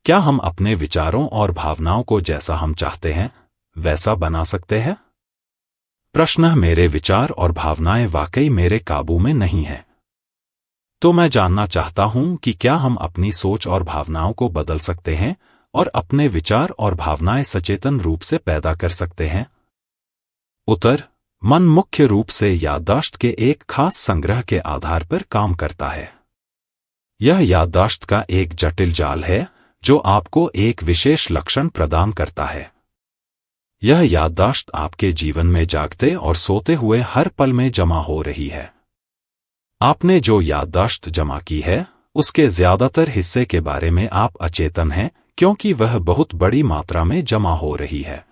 क्या हम अपने विचारों और भावनाओं को जैसा हम चाहते हैं वैसा बना सकते हैं? प्रश्न: मेरे विचार और भावनाएं वाकई मेरे काबू में नहीं हैं। तो मैं जानना चाहता हूं कि क्या हम अपनी सोच और भावनाओं को बदल सकते हैं और अपने विचार और भावनाएं सचेतन रूप से पैदा कर सकते हैं? उत्तर: मन मुख्य रूप से याददाश्त के एक खास संग्रह के आधार पर काम करता है। यह याददाश्त का एक जटिल जाल है जो आपको एक विशेष लक्षण प्रदान करता है। यह याददाश्त आपके जीवन में जागते और सोते हुए हर पल में जमा हो रही है। आपने जो याददाश्त जमा की है उसके ज्यादातर हिस्से के बारे में आप अचेतन हैं, क्योंकि वह बहुत बड़ी मात्रा में जमा हो रही है।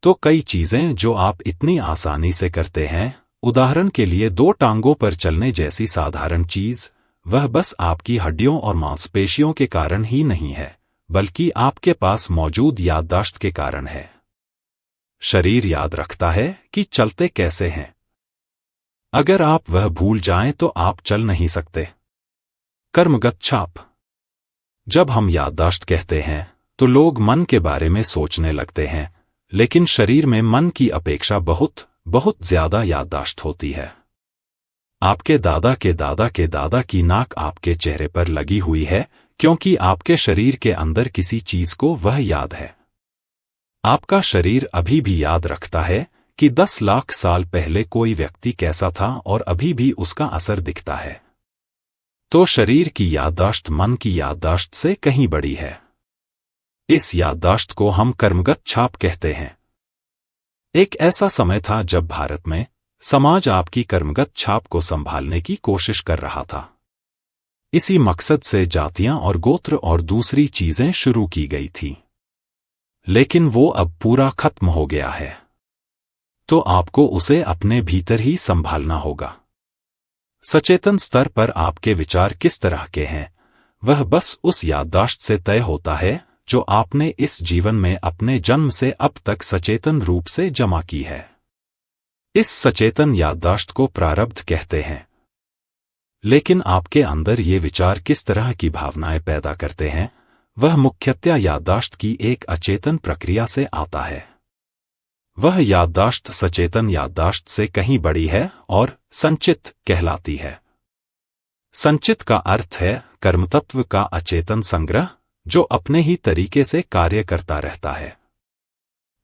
तो कई चीजें जो आप इतनी आसानी से करते हैं, उदाहरण के लिए 2 टांगों पर चलने जैसी साधारण चीज, वह बस आपकी हड्डियों और मांसपेशियों के कारण ही नहीं है, बल्कि आपके पास मौजूद याददाश्त के कारण है। शरीर याद रखता है कि चलते कैसे हैं। अगर आप वह भूल जाएं तो आप चल नहीं सकते। कर्मगत छाप: जब हम याददाश्त कहते हैं तो लोग मन के बारे में सोचने लगते हैं, लेकिन शरीर में मन की अपेक्षा बहुत बहुत ज्यादा याददाश्त होती है। आपके दादा के दादा के दादा की नाक आपके चेहरे पर लगी हुई है, क्योंकि आपके शरीर के अंदर किसी चीज को वह याद है। आपका शरीर अभी भी याद रखता है कि 10 लाख साल पहले कोई व्यक्ति कैसा था और अभी भी उसका असर दिखता है। तो शरीर की याददाश्त मन की याददाश्त से कहीं बड़ी है। इस याददाश्त को हम कर्मगत छाप कहते हैं। एक ऐसा समय था जब भारत में समाज आपकी कर्मगत छाप को संभालने की कोशिश कर रहा था। इसी मकसद से जातियां और गोत्र और दूसरी चीजें शुरू की गई थी, लेकिन वो अब पूरा खत्म हो गया है। तो आपको उसे अपने भीतर ही संभालना होगा। सचेतन स्तर पर आपके विचार किस तरह के हैं, वह बस उस याददाश्त से तय होता है जो आपने इस जीवन में अपने जन्म से अब तक सचेतन रूप से जमा की है। इस सचेतन याददाश्त को प्रारब्ध कहते हैं। लेकिन आपके अंदर ये विचार किस तरह की भावनाएं पैदा करते हैं, वह मुख्यतया याददाश्त की एक अचेतन प्रक्रिया से आता है। वह याददाश्त सचेतन याददाश्त से कहीं बड़ी है और संचित कहलाती है। संचित का अर्थ है कर्मतत्व का अचेतन संग्रह, जो अपने ही तरीके से कार्य करता रहता है।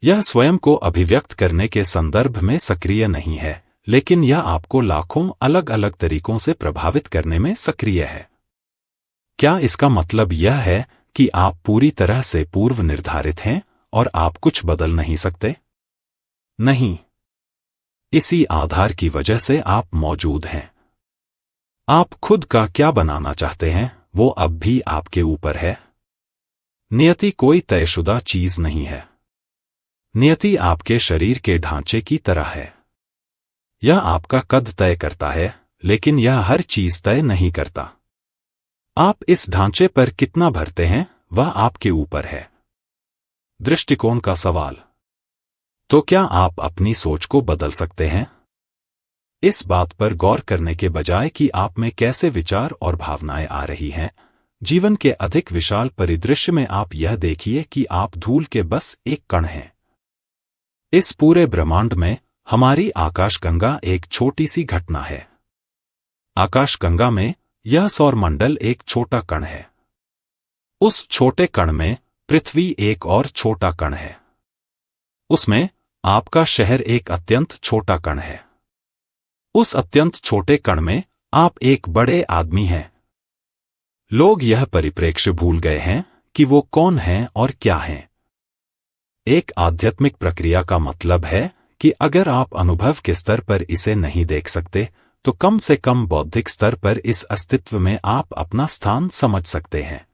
यह स्वयं को अभिव्यक्त करने के संदर्भ में सक्रिय नहीं है, लेकिन यह आपको लाखों अलग अलग तरीकों से प्रभावित करने में सक्रिय है। क्या इसका मतलब यह है कि आप पूरी तरह से पूर्व निर्धारित हैं और आप कुछ बदल नहीं सकते? नहीं। इसी आधार की वजह से आप मौजूद हैं। आप खुद का क्या बनाना चाहते हैं वो अब भी आपके ऊपर है। नियति कोई तयशुदा चीज नहीं है। नियति आपके शरीर के ढांचे की तरह है। यह आपका कद तय करता है, लेकिन यह हर चीज तय नहीं करता। आप इस ढांचे पर कितना भरते हैं वह आपके ऊपर है। दृष्टिकोण का सवाल: तो क्या आप अपनी सोच को बदल सकते हैं? इस बात पर गौर करने के बजाय कि आप में कैसे विचार और भावनाएं आ रही हैं, जीवन के अधिक विशाल परिदृश्य में आप यह देखिए कि आप धूल के बस एक कण हैं। इस पूरे ब्रह्मांड में हमारी आकाशगंगा एक छोटी सी घटना है। आकाशगंगा में यह सौरमंडल एक छोटा कण है। उस छोटे कण में पृथ्वी एक और छोटा कण है। उसमें आपका शहर एक अत्यंत छोटा कण है। उस अत्यंत छोटे कण में आप एक बड़े आदमी हैं। लोग यह परिप्रेक्ष्य भूल गए हैं कि वो कौन हैं और क्या हैं। एक आध्यात्मिक प्रक्रिया का मतलब है कि अगर आप अनुभव के स्तर पर इसे नहीं देख सकते, तो कम से कम बौद्धिक स्तर पर इस अस्तित्व में आप अपना स्थान समझ सकते हैं।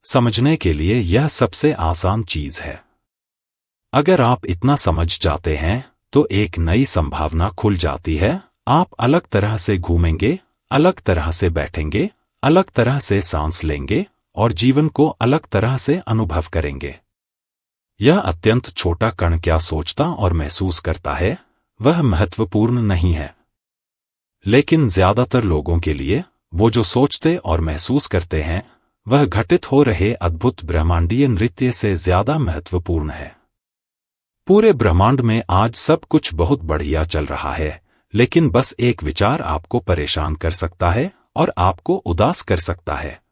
समझने के लिए यह सबसे आसान चीज है। अगर आप इतना समझ जाते हैं तो एक नई संभावना खुल जाती है। आप अलग तरह से घूमेंगे, अलग तरह से बैठेंगे, अलग तरह से सांस लेंगे और जीवन को अलग तरह से अनुभव करेंगे। यह अत्यंत छोटा कण क्या सोचता और महसूस करता है वह महत्वपूर्ण नहीं है, लेकिन ज्यादातर लोगों के लिए वो जो सोचते और महसूस करते हैं वह घटित हो रहे अद्भुत ब्रह्मांडीय नृत्य से ज्यादा महत्वपूर्ण है। पूरे ब्रह्मांड में आज सब कुछ बहुत बढ़िया चल रहा है, लेकिन बस एक विचार आपको परेशान कर सकता है और आपको उदास कर सकता है।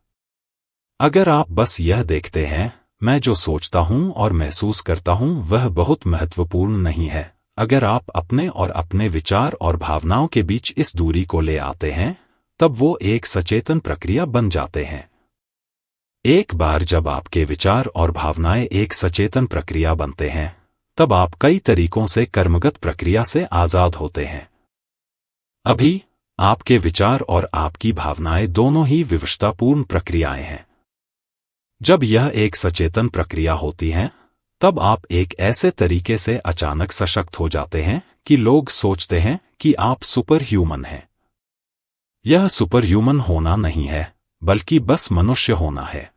अगर आप बस यह देखते हैं, मैं जो सोचता हूं और महसूस करता हूं वह बहुत महत्वपूर्ण नहीं है, अगर आप अपने और अपने विचार और भावनाओं के बीच इस दूरी को ले आते हैं, तब वो एक सचेतन प्रक्रिया बन जाते हैं। एक बार जब आपके विचार और भावनाएं एक सचेतन प्रक्रिया बनते हैं, तब आप कई तरीकों से कर्मगत प्रक्रिया से आजाद होते हैं। अभी आपके विचार और आपकी भावनाएं दोनों ही विवशतापूर्ण प्रक्रियाएं हैं। जब यह एक सचेतन प्रक्रिया होती है, तब आप एक ऐसे तरीके से अचानक सशक्त हो जाते हैं कि लोग सोचते हैं कि आप सुपर ह्यूमन हैं। यह सुपर ह्यूमन होना नहीं है, बल्कि बस मनुष्य होना है।